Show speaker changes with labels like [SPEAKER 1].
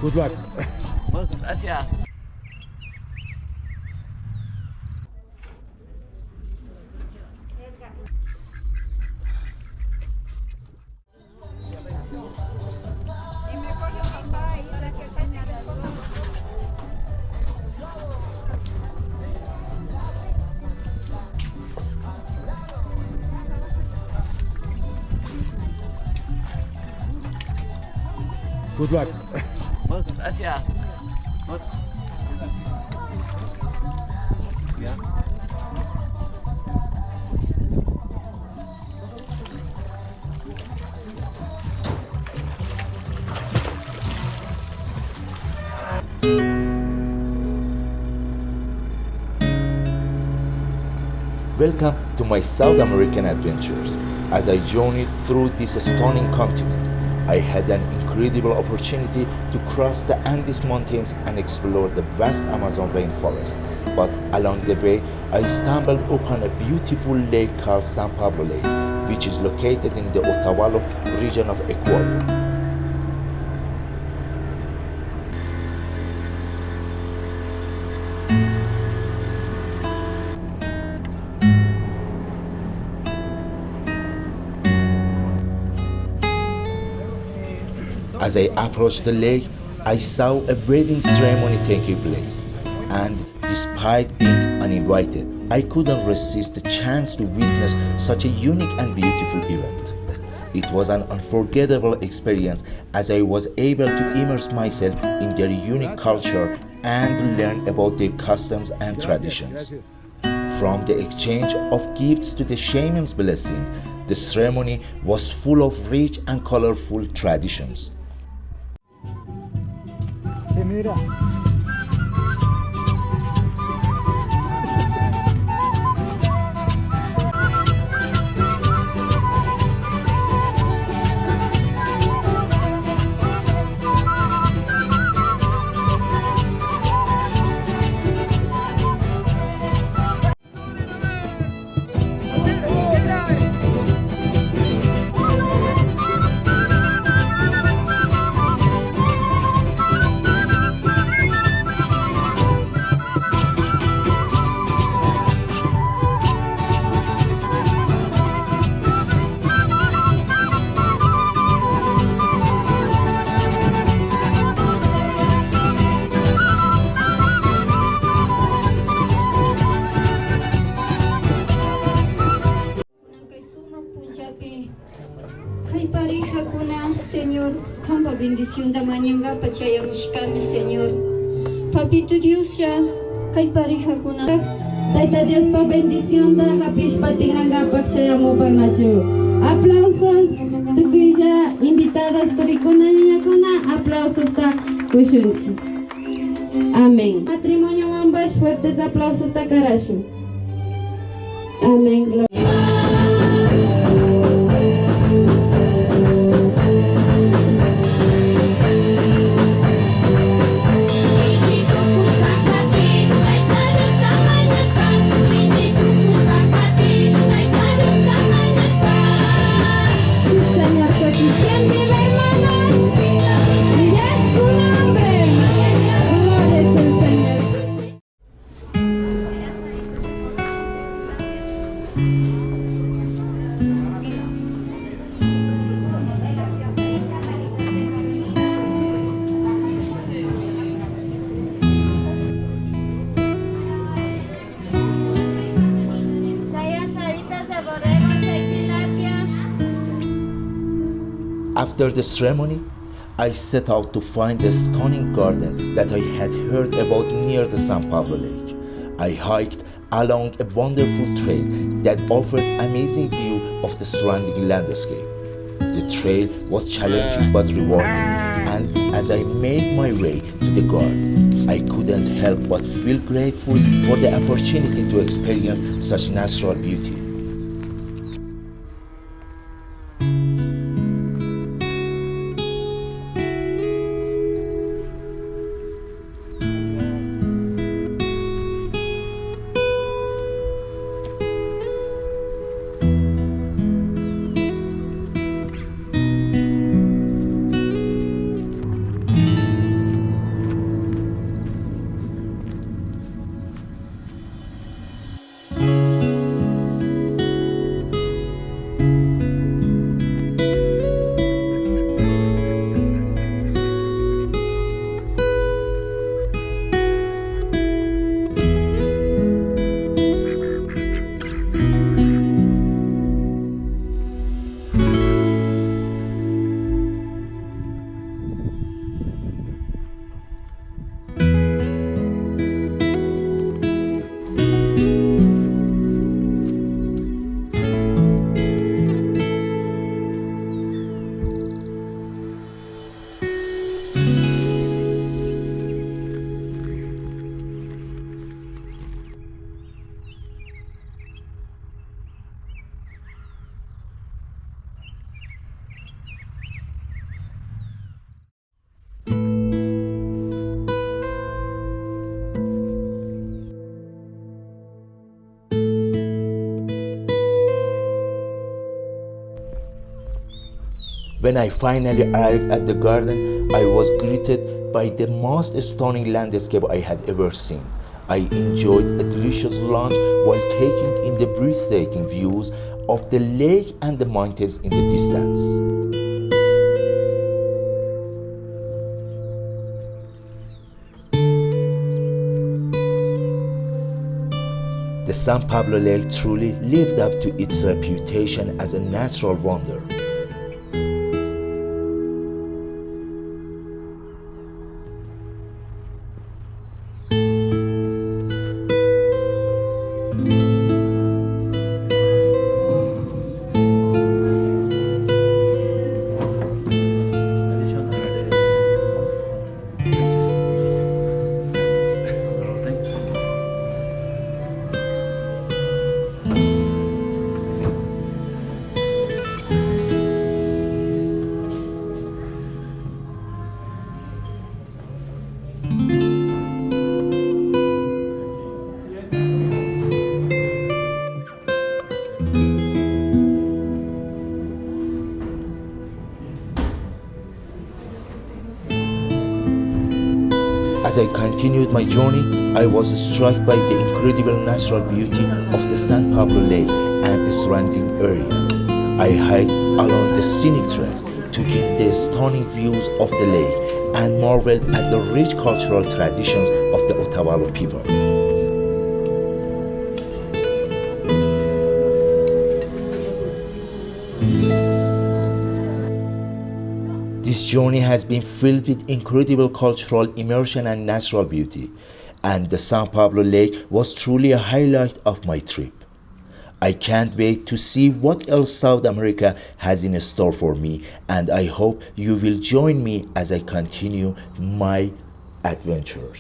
[SPEAKER 1] Good luck.
[SPEAKER 2] Gracias.
[SPEAKER 1] Good luck.
[SPEAKER 2] Gracias.
[SPEAKER 3] Welcome to my South American adventures. As I journeyed through this stunning continent, I had an incredible opportunity to cross the Andes Mountains and explore the vast Amazon rainforest. But along the way, I stumbled upon a beautiful lake called San Pablo Lake, which is located in the Otavalo region of Ecuador. As I approached the lake, I saw a wedding ceremony taking place, and despite being uninvited, I couldn't resist the chance to witness such a unique and beautiful event. It was an unforgettable experience as I was able to immerse myself in their unique culture and learn about their customs and traditions. From the exchange of gifts to the shaman's blessing, the ceremony was full of rich and colorful traditions.
[SPEAKER 1] Se mira.
[SPEAKER 4] Señor, campa bendición da mañana pachaya mushkami, Señor. Papito Dios ya, kay pareja kuna.
[SPEAKER 5] Taita Dios pa bendición da hapish patinanga pachaya mo panacho. Aplausos, tukuya invitadas kurikuna niña kuna, aplausos ta kushunchi. Amén. Matrimonio ambas fuertes aplausos ta karashu. Amén.
[SPEAKER 3] After the ceremony, I set out to find the stunning garden that I had heard about near the San Pablo Lake. I hiked along a wonderful trail that offered amazing view of the surrounding landscape. The trail was challenging but rewarding, and as I made my way to the garden, I couldn't help but feel grateful for the opportunity to experience such natural beauty. When I finally arrived at the garden, I was greeted by the most stunning landscape I had ever seen. I enjoyed a delicious lunch while taking in the breathtaking views of the lake and the mountains in the distance. The San Pablo Lake truly lived up to its reputation as a natural wonder. As I continued my journey, I was struck by the incredible natural beauty of the San Pablo Lake and the surrounding area. I hiked along the scenic trail, took in the stunning views of the lake, and marveled at the rich cultural traditions of the Otavalo people. This journey has been filled with incredible cultural immersion and natural beauty, and the San Pablo Lake was truly a highlight of my trip. I can't wait to see what else South America has in store for me, and I hope you will join me as I continue my adventure.